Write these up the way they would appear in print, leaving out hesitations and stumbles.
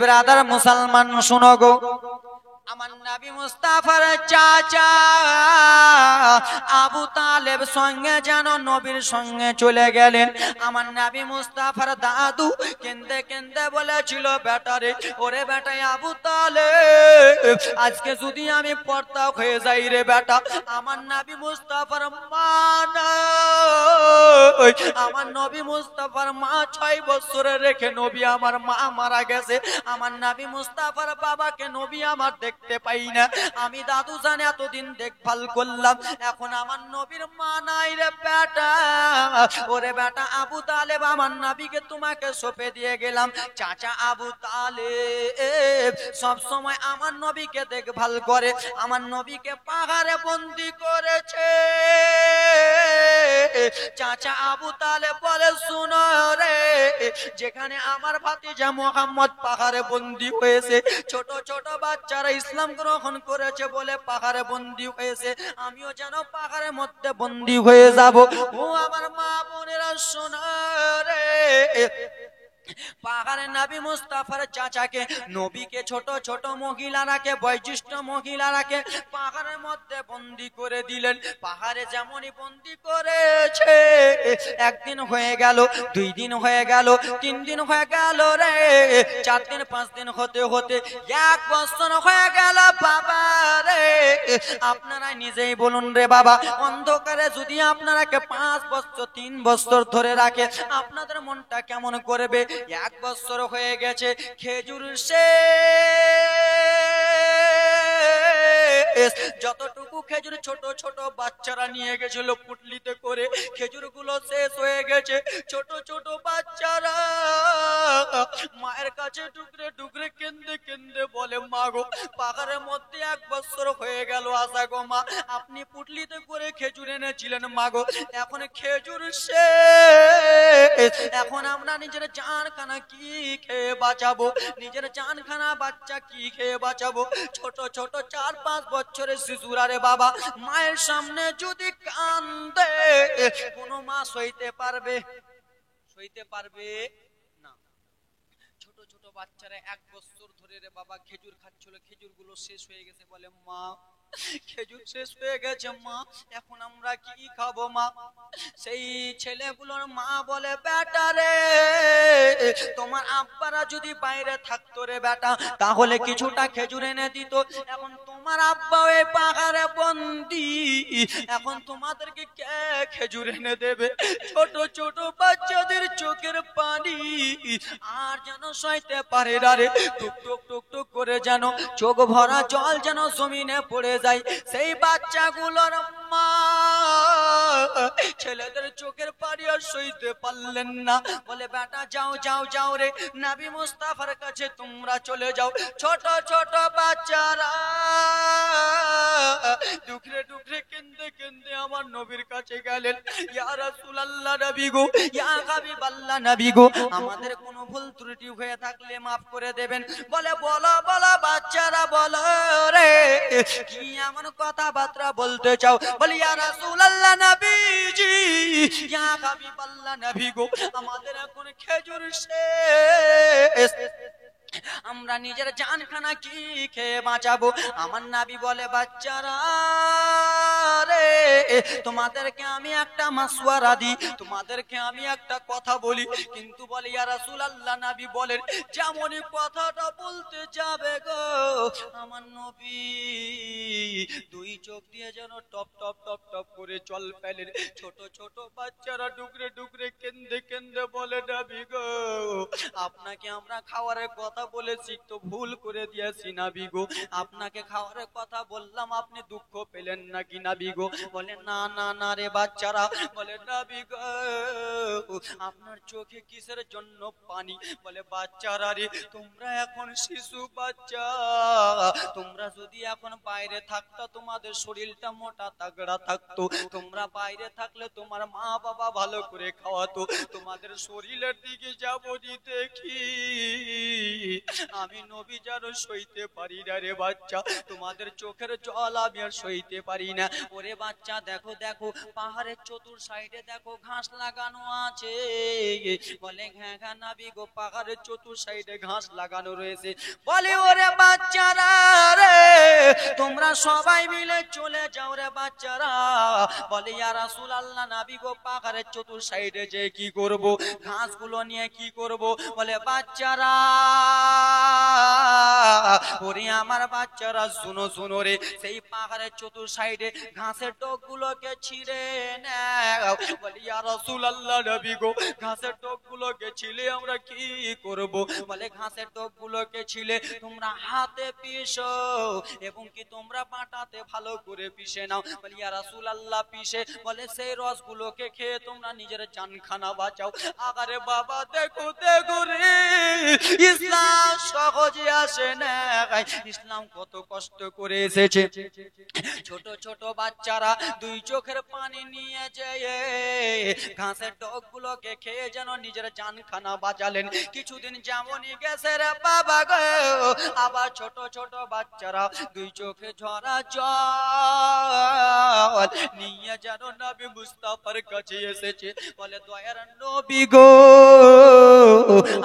Brother মুসলমান শুনো গো, আমার নবী মুস্তাফার চাচা আবু তালেব সঙ্গে যেন নবীর সঙ্গে চলে গেলেন। আমার নবী মুস্তাফার দাদু কেন্দে কেন্দে বলেছিল, বেটারে, ওরে বেটা আবু তালেব, আজকে যদি আমি পর্দা হয়ে যাই রে বেটা, আমার নবী মুস্তাফার মা নাই, আমার নবী মুস্তাফার মা 6 বছরে রেখে নবী আমার মা মারা গেছে, আমার নবী মুস্তাফার বাবাকে নবী আমার দেখতে পাই না, আমি দাদু জানে এতদিন দেখভাল করলাম, এখন আমার নবীর মা নাই রে বেটা, ওরে বেটা আবু তালেব, আমার নবীকে তোমাকে সঁপে দিয়ে গেলাম। চাচা আবু তালেব সব সময় আমার নবীকে দেখভাল করে, আমার নবীকে পাহাড়ে বন্দি করেছে। চাচা আবু তালেব বলে, শুনো রে, যেখানে আমার ভাতিজা মুহাম্মদ পাহাড়ে বন্দি হয়েছে, ছোট ছোট বাচ্চারা ইসলাম গ্রহণ করেছে বলে পাহাড়ে বন্দি হয়েছে, আমিও যেন পাহাড়ের মধ্যে বন্দি হয়ে যাব। ও আমার মা বোনেরা শোনো রে, পাহাড়ে নবী মুস্তাফার চাচাকে, নবীকে ছোট ছোট মহিলারাকে, বয়োজ্যেষ্ঠ মহিলারাকে পাহাড়ের মধ্যে বন্দি করে দিলেন। পাহাড়ে যেমনই বন্দি করেছে, একদিন হয়ে গেল, 2 দিন হয়ে গেল, 3 দিন হয়ে গেল রে, 4 দিন 5 দিন হতে হতে 1 বছর হয়ে গেল। বাবা রে, আপনারা নিজেই বলুন রে বাবা, অন্ধকারে যদি আপনারাকে 5 বছর 3 বছর ধরে রাখে, আপনাদের মনটা কেমন করবে? 1 বছর হয়ে গেছে, খেজুর শেষ, যতটুকু খেজুর ছোট ছোট বাচ্চারা নিয়ে গেছিল পুটলিতে করে, খেজুর গুলো শেষ হয়ে গেছে। ছোট ছোট বাচ্চারা মায়ের কাছে টুকরে টুকরে কেন্দে কেন্দে বলে, মা গো, পাহাড়ের মধ্যে 1 বছর হয়ে গেল আসা গো মা, আপনি পুটলিতে করে খেজুর এনেছিলেন মা গো, এখন খেজুর শেষ, এখন আমরা নিজের জানখানা কি খেয়ে বাঁচাবো, নিজের জানখানা বাচ্চা কি খেয়ে বাঁচাবো? ছোট ছোট 4-5 বছরের শিশুরা রে বাবা, মায়ের সামনে যদি কান্দে, কোন মা সইতে পারবে? সইতে পারবে না। ছোট ছোট বাচ্চারা 1 বছর ধরে রে বাবা খেজুর খাচ্ছিল, খেজুর গুলো শেষ হয়ে গেছে, বলে মা, খেজুর শেষ হয়ে গেছে মা, এখন আমরা কি খাবো মা? সেই ছেলেগুলোর মা বলে, বেটা রে, তোমার আব্বারা যদি বাইরে থাকতো রে বেটা, তাহলে কিছুটা খেজুর এনে দিত, এখন তোমার আব্বা ওই পাহাড়ে বন্দি, এখন তোমাদেরকে কে খেজুর এনে দেবে? ছোট ছোট বাচ্চাদের চোখের পানি আর যেন সইতে পারে না রে, টুক টুক টুক টুক করে যেন চোখ ভরা জল যেন জমিনে পড়ে যায়। সেই বাচ্চাগুলোর মা ছেলেদের চোখের পানি আর সইতে পারলেন না, বলে, বেটা যাও যাও যাও রে, নবী মুস্তাফার কাছে তোমরা চলে যাও। ছোট ছোট বাচ্চারা ডুকরে ডুকরে কেন্দে কেন্দে আমার নবীর কাছে গেলেন। ইয়া রাসূলুল্লাহ নবী গো, ইয়া হাবিবাল্লাহ নবী গো, আমাদের কোনো ভুল ত্রুটি হয়ে থাকলে মাফ করে দেবেন। বলে, বলো বলো বাচ্চারা, বলো রে, কি এমন কথাবার্তা বলতে চাও? বলি, ইয়া রাসূলুল্লাহ নবীজি, ইয়া হাবিবাল্লাহ নবী গো, আমাদের এখন খেজুর শেষ, আমরা নিজের জানখানা কি খেয়ে বাঁচাবো? আমার নবী বলে, বাচ্চারা রে, তোমাদেরকে আমি একটা মাসওয়ারা দিই, তোমাদেরকে আমি একটা কথা বলি, কিন্তু বলে, ইয়া রাসূলুল্লাহ নবী বলেন, যেমনই কথাটা বলতে যাবে গো, আমার নবী 2 চোখ দিয়ে যেন টপ টপ টপ টপ করে জল ফেলেন। ছোট ছোট বাচ্চারা ডুকরে ডুকরে কেন্দে কেন্দে বলে, নবী গো, আপনাকে আমরা খাওয়ারের কথা বলেছি তো ভুল করে দিয়েছি নবী গো, আপনাকে খাওয়ারের কথা বললাম, আপনি দুঃখ পেলেন নাকি নবী গো? বলে, না না না রে বাচ্চারা, বলে, নবী গো, আপনার চোখে কিসের জন্য পানি? বলে, বাচ্চারা রে, তোমরা এখন শিশু বাচ্চা, তোমরা যদি এখন বাইরে থাকতো, তোমাদের শরীরটা মোটা তাগড়া থাকতো, তোমরা বাইরে থাকলে তোমার মা বাবা ভালো করে খাওয়াতো, তোমাদের শরীরের দিকে যাবো দেখি আমি নবী যেন সইতে পারি না রে বাচ্চা, তোমাদের চোখের জল আমি আর সইতে পারি না। ওরে বাচ্চা দেখো দেখো পাহাড়ের চতুর সাইডে দেখো ঘাস লাগানো আছে। বলে হ্যাঁ হ্যাঁ নবী গো, পাহাড়ের চতুর সাইডে ঘাস লাগানো রয়েছে। বলে ওরে বাচ্চারা রে, তোমরা সবাই মিলে চলে যাও রে বাচ্চারা। বলে ইয়া রাসূলুল্লাহ নবী গো, পাহাড়ের চতুর সাইডে যে কি করব, ঘাসগুলো নিয়ে কি করব? বলে বাচ্চারা, ওরে আমার বাচ্চারা শুনো শুনো রে, সেই পাহাড়ের চতুর সাইডে ঘাসের ডগগুলোকে ছিঁড়ে নাও। বলে ইয়া রাসূলুল্লাহ নবী গো, ঘাসের ডগগুলোকে ছিলে আমরা কি করব? বলে ঘাসের ডগগুলোকে ছিলে তোমরা হাতে পিষো এবং কি তোমরা পাটাতে ভালো করে পিষে নাও। বলে ইয়া রাসূলুল্লাহ পিষে, বলে সেই রসগুলোকে খেয়ে তোমরা নিজের জানখানা বাঁচাও। আরে বাবা দেখো দেখো রে, ইসলাম সহজে আসে না, ইসলাম কত কষ্ট করে এসেছে। ছোট ছোট বাচ্চারা দুই চোখের পানি নিয়ে যেয়ে ঘাসের ডগগুলোকে খেয়ে যেন নিজের জানখানা বাঁচালেন। কিছুদিন যেমনই গেছে রে বাবা গো, আবার ছোট ছোট বাচ্চারা দুই চোখে ঝরা জল নিয়ে যেন নবী মুস্তাফার কাছে এসেছে। বলে দয়ার নবী গো,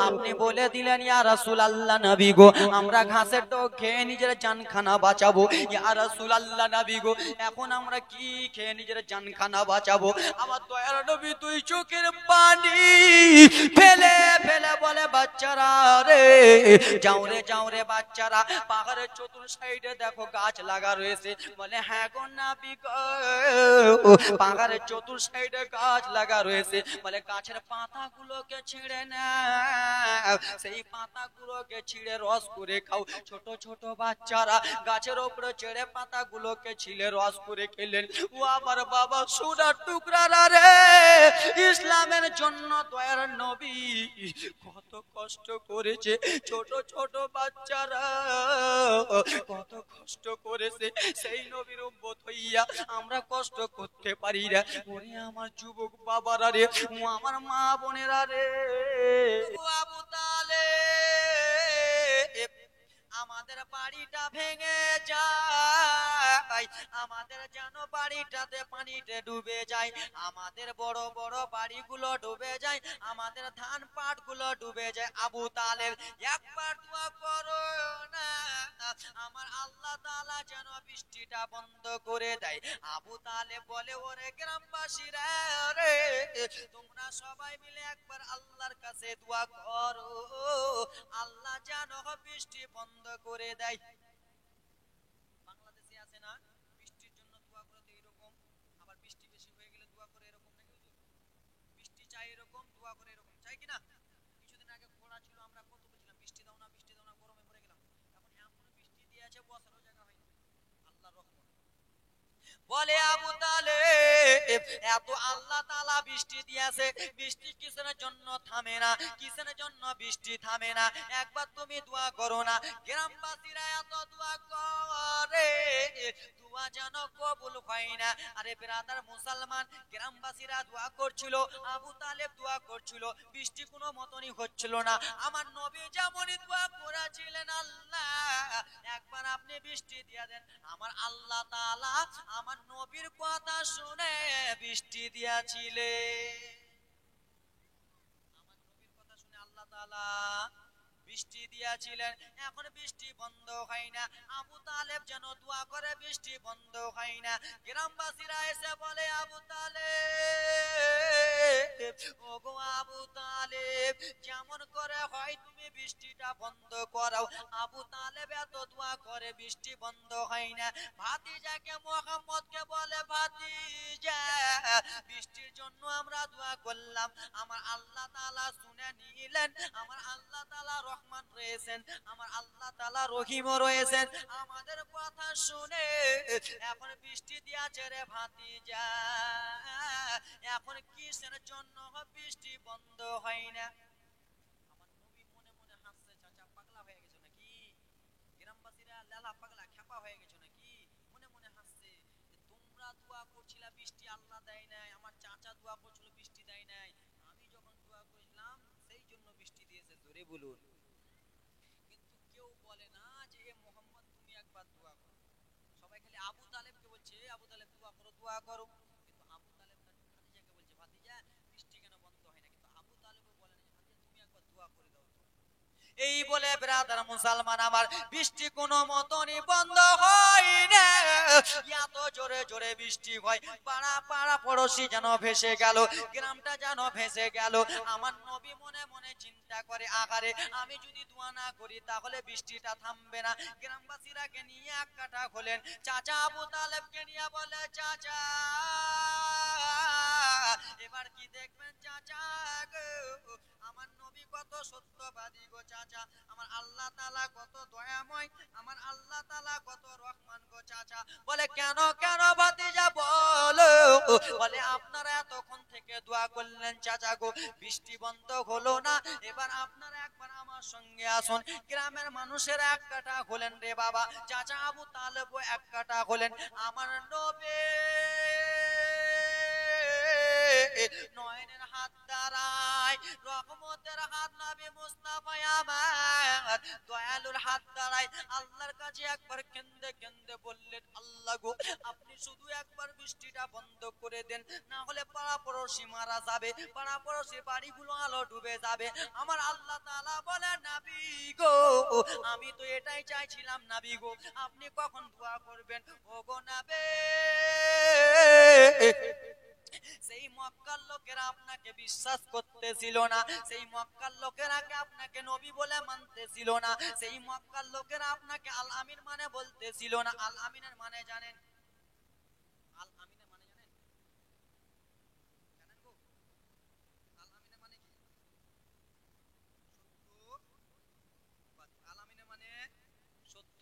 আপনি বলে দিলেন ইয়া রাসূলুল্লাহ নবী গো, আমরা ঘাসের ডগ খেয়ে নিজের জানখানা বাঁচাবো। ইয়া রাসূলুল্লাহ নবী গো, এখন আমরা কি খেয়ে নিজের জানখানা বাঁচাবো? আমার দয়ার নবী দুই চোখের পানি ফেলে ফেলে বলে বাচ্চারা রে, যাও রে বাচ্চারা, পাহাড়ের চতুর সাইডে দেখো গাছ লাগা রয়েছে। বলে হ্যাঁ গো নবী গো, পাহাড়ের চতুর সাইডে গাছ লাগা রয়েছে। বলে গাছের পাতাগুলোকে ছিঁড়ে নাও, সেই পাতাগুলোকে ছিঁড়ে রস করে খাও। ছোট ছোট বাচ্চারা গাছের উপরে চেড়ে পাতাগুলোকে ছিলে রস করে খেলেন। ও আমার বাবা সোনার টুকরারা রে, ইসলামের জন্য দয়ার নবী কত কষ্ট করেছে। ছোট ছোট বাচ্চারা কত কষ্ট করেছে, সেই নবীর উম্মত হইয়া আমরা কষ্ট করতে পারি না। ওরে আমার যুবক বাবারা রে, ও আমার মা বোনেরা রে, ও আবু তালেব আমাদের বাড়িটা ভেঙে যায়, আমাদের যেন বাড়িটাতে পানিতে ডুবে যায়, আমাদের বড় বড় বাড়িগুলো ডুবে যায়, আমাদের ধান পাট গুলো ডুবে যায়। আবু তালেব একবার দোয়া করো না, আমার আল্লাহ তাআলা যেন বৃষ্টিটা বন্ধ করে দেয়। আবু তালেব বলে ওরে গ্রামবাসীরা রে, তোমরা সবাই মিলে একবার আল্লাহর কাছে দোয়া করো, আল্লাহ যেন বৃষ্টি বন্ধ করে দেয়। বাংলাদেশে আছে না বৃষ্টির জন্য দোয়া করে এরকম, আবার বৃষ্টি বেশি হয়ে গেলে দোয়া করে এরকম, নাকি বৃষ্টি চাই এরকম, দোয়া করে এরকম, চাই কিনা? কিছুদিন আগে খরা ছিল, আমরা কত বলছিলাম বৃষ্টি দাও না বৃষ্টি দাও না, গরমে পড়ে গেলাম। এখন এমন বৃষ্টি দিয়েছে বসারও জায়গা হয়নি, আল্লাহর রহমত। বলে আবু তালেব এত আল্লাহ তাআলা বৃষ্টি দিয়েছে, বৃষ্টি কিসের জন্য থামে না, কিসের জন্য বৃষ্টি থামে না? একবার তুমি দোয়া করো না। গ্রামবাসীরা এত দোয়া করে, দোয়া যেন কবুল হয় না। আরে ব্রাদার মুসলমান, গ্রামবাসীরা দোয়া করছিল, আবু তালেব দোয়া করছিল, বৃষ্টি কোনো মতনই হচ্ছিল না। আমার নবী যেমনই দোয়া করেছিলেন, আল্লাহ একবার আপনি বৃষ্টি দিয়ে দেন। আমার আল্লাহ তাআলা আমার নবীর কথা শুনে বৃষ্টি দিয়েছিলেন। আমার নবীর কথা শুনে আল্লাহ তাআলা বৃষ্টি দিয়েছিলেন। এখন বৃষ্টি বন্ধ হয় না, আবু তালেব যেন দোয়া করে বৃষ্টি বন্ধ হয় না। গ্রামবাসীরা এসে বলে আবু তালেব, ওগো আবু তালেব, যেমন করে হয় তুমি বৃষ্টিটা বন্ধ করাও। আবু তালেব এত দোয়া করে বৃষ্টি বন্ধ হয় না। ভাতিজাকে মুহাম্মদকে বলে ভাতিজা, বৃষ্টির জন্য আমরা দোয়া করলাম, আমার আল্লাহ তাআলা শুনে নিলেন। আমার আল্লাহ তাআলা রহমান রয়েছেন, আমার আল্লাহ তাআলা রহিম রয়েছেন, আমাদের কথা শুনে এখন বৃষ্টি দিয়েছে রে ভাতিজা। এখন কিসের জন্য বৃষ্টি বন্ধ হয় না? আমার নবী মনে মনে হাসছে, চাচা পাগলা হয়ে গেছো নাকি? গ্রামবাসীরা লালা পাগলা খেপা হয়ে গেছো নাকি? মনে মনে হাসছে, তোমরা দোয়া করছিলা বৃষ্টি আল্লাহ দেয় নাই, আমার চাচা দোয়া করছিল বৃষ্টি দেয় নাই, আমি যখন দোয়া করেছিলাম সেই জন্য বৃষ্টি দিয়েছে। জোরে বলুন। একবার দোয়া করো। সবাই খালি আবু তালেবকে বলছে আবু তালেব দোয়া করো দোয়া করো, কিন্তু আবু তালেব তার ভাতিজাকে বলছে ভাতিজা বৃষ্টি কেন বন্ধ হয় না, কিন্তু আবু তালেবও বলেন যে ভাতিজা তুমি একবার দোয়া করে দাও তো। এই বলে ব্রাদার মুসলমান আমার, বৃষ্টি কোনো মতনই বন্ধ হয় না, এত জোরে জোরে বৃষ্টি হয়, পাড়া পাড়া পড়োশি যেন ভেসে গেল, গ্রামটা যেন ভেসে গেল। আমার নবী মনে মনে চিন্তা করে আহারে আমি যদি দোয়া না করি তাহলে বৃষ্টিটা থামবে না। গ্রামবাসীরাকে নিয়ে এক কাঠা হলেন, চাচা আবু তালেবকে নিয়ে বলে চাচা এবার কি দেখবেন চাচা গো, আমার নবী কত সত্যবাদী গো চাচা, আমার আল্লাহ তাআলা কত দয়াময়, আমার আল্লাহ তাআলা কত রহমান গো চাচা। বলে কেন কেন ভাতিজা বলো, বলে আপনারা এতক্ষণ থেকে দোয়া করলেন চাচা গো, বৃষ্টি বন্ধ হলো না, এবার আপনারা একবার আমার সঙ্গে আসুন। গ্রামের মানুষের এক কাটা হলেন রে বাবা, চাচা আবু তালেবও এক কাটা হলেন। আমার নবী নয়নের হাত দ্বারায়, রহমতের হাত নবী মুস্তাফা আমার দয়ালুর হাত দ্বারায় আল্লাহর কাছে একবার কেঁদে কেঁদে বললেন আল্লাহ গো আপনি শুধু একবার বৃষ্টিটা বন্ধ করে দেন, না হলে পাড়া পড়োশি মারা যাবে, পাড়া পড়োশি বাড়িগুলো আলো ডুবে যাবে। আমার আল্লাহ তাআলা বলে নবী গো আমি তো এটাই চাইছিলাম নবী গো, আপনি কখন দোয়া করবেন ও গো নবী। সেই মক্কার লোকেরা আপনাকে বিশ্বাস করতেছিল না, সেই মক্কার লোকেরা আপনাকে নবী বলে মানতেছিল না, সেই মক্কার লোকেরা আপনাকে আল আমিন মানে বলতেছিল না। আল আমিনের মানে জানেন? আল আমিনের মানে জানেন? জানেন গো? আল আমিনের মানে কি? সত্যবাদী। আল আমিনের মানে সত্য।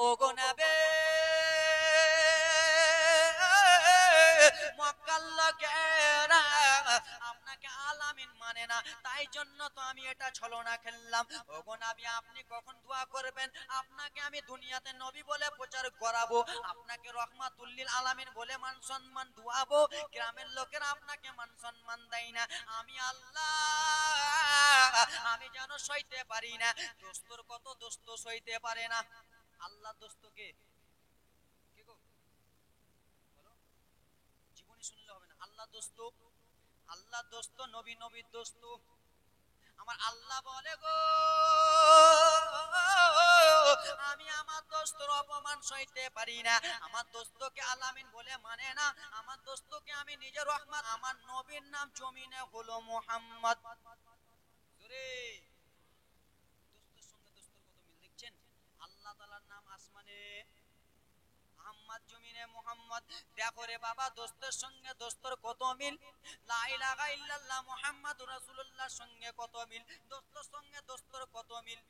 ও গো নবী মক্কার লোকেরা আপনাকে আলামিন মানে না, তাই জন্য তো আমি এটা ছলনা খেললাম। ওগো নবী আপনি কখন দোয়া করবেন, আপনাকে আমি দুনিয়াতে নবী বলে প্রচার করাবো, আপনাকে রহমাতুল লিল আলামিন বলে মান সম্মান দুয়াবো, গ্রামের লোকেরা আপনাকে মান সম্মান দেয় না, আমি আল্লাহ আমি যেন সইতে পারি না। দোস্তর কত দোস্ত সইতে পারে না, আল্লাহ দোস্তকে কে গো বলো, জীবনী শুনলে হবে না, আল্লাহ দোস্ত, আল্লাহ দোস্ত নবী নবীর দোস্ত। আমার আল্লাহ বলে গো আমি আমার দোস্তর অপমান সইতে পারি না, আমার দোস্তকে আলামিন বলে মানে না, আমার দোস্তকে আমি নিজের রহমত, আমার নবীর নাম জমিনে হলো মুহাম্মদ। জোরে দোস্তের সঙ্গে দোস্তর কত মিল দেখছেন, আল্লাহ তাআলার নাম আসমানে মুহাম্মদ জমিনে মুহাম্মদ। দেখো রে বাবা দোস্তের সঙ্গে দোস্তর কত মিল, লা ইলাহা ইল্লাল্লাহ মুহাম্মাদুর রাসূলুল্লাহর সঙ্গে কত মিল, দোস্তের সঙ্গে দোস্তর কত মিল।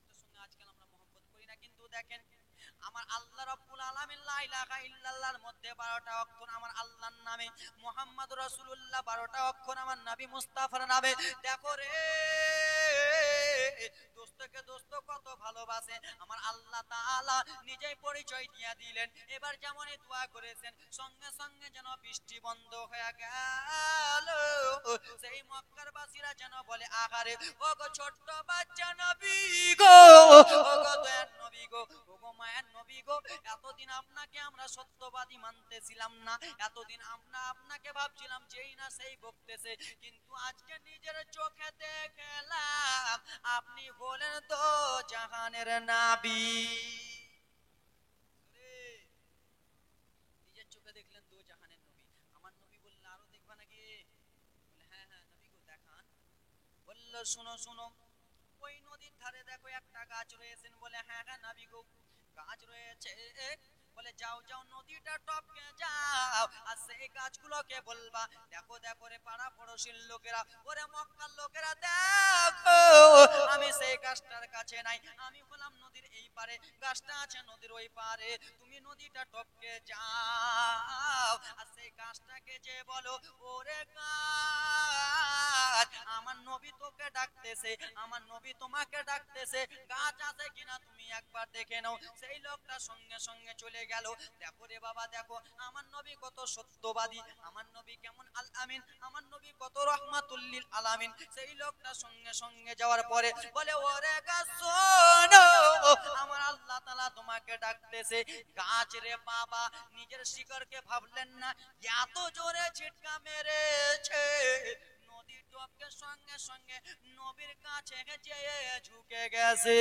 দোস্তের সঙ্গে আজকাল আমরা মহব্বত করি না, কিন্তু দেখেন আমার আল্লাহ রাব্বুল আলামিন লা ইলাহা ইল্লাল্লাহর মধ্যে 12টা অক্ষর আমার আল্লাহর নামে, মুহাম্মাদুর রাসূলুল্লাহ 12টা অক্ষর আমার নবী মুস্তাফার নামে। দেখো রে দোস্তকে দোস্ত কত ভালোবাসে, আমার আল্লাহ তাআলা নিজেই পরিচয় দিয়ে দিলেন। এবার যেমনই দোয়া করেছেন সঙ্গে সঙ্গে যেন বৃষ্টি বন্ধ হয়ে গেল, সেই মক্কার বাসীরা যেন বলে আহারে ও গো ছোট্ট বাচ্চা নবী গো, ও গো দয়ার নবী গো, ও গো মায়ের নবী গো, এতদিন আপনাকে আমরা সত্যবাদী মানতেছিলাম না, এতদিন আমরা আপনাকে ভাবছিলাম যেই না সেই বকতেছে, কিন্তু আজকে নিজের চোখে দেখলাম আপনি বলেন তো জাহানের নবী। নিজের চোখে দেখলেন দো জাহানের নবী, আমার নবী বললেন আরো দেখবা নাকি, বলে হ্যাঁ হ্যাঁ নবী গো দেখান। বললো শুনো শুনো, ওই নদীর ধারে দেখো একটা গাছ রয়েছেন, বলে হ্যাঁ হ্যাঁ নবী গো গাছ রয়েছে, বলে যাও যাও নদীটা টপকে যাও আর সেই গাছগুলোকে বলবা দেখো দেখো রে পাড়া পড়োশির লোকেরা, ওরে মক্কার লোকেরা দেখো আমি সেই গাছটার কাছে নাই, আমি হলাম নদীর এই পারে, গাছটা আছে নদীর ওই পারে, তুমি নদীটা টপকে যাও আর সেই গাছটাকে যে বলো ওরে গাছ আমার নবী তোকে ডাকতেছে, আমার নবী তোমাকে ডাকতেছে, গাছ আছে কিনা তুমি একবার দেখে নাও। সেই লোকটা সঙ্গে সঙ্গে চলে গেল। দেখো রে বাবা দেখো আমার নবী কত সত্যবাদী, আমার নবী কেমন আল আমিন, আমার নবী কত রহমাতুল লিল আলামিন। সেই লোকটা সঙ্গে সঙ্গে যাওয়ার পরে বলে ওরে গাছ শোনো, আমার আল্লাহ তাআলা তোমাকে ডাকতেছে। গাছ রে বাবা নিজের শিকড়কে ভাবলেন না, এত জোরে ছিটকা মেরেছে, নদীর টপকে সঙ্গে সঙ্গে নবীর কাছে যেয়ে ঝুঁকে গেছে।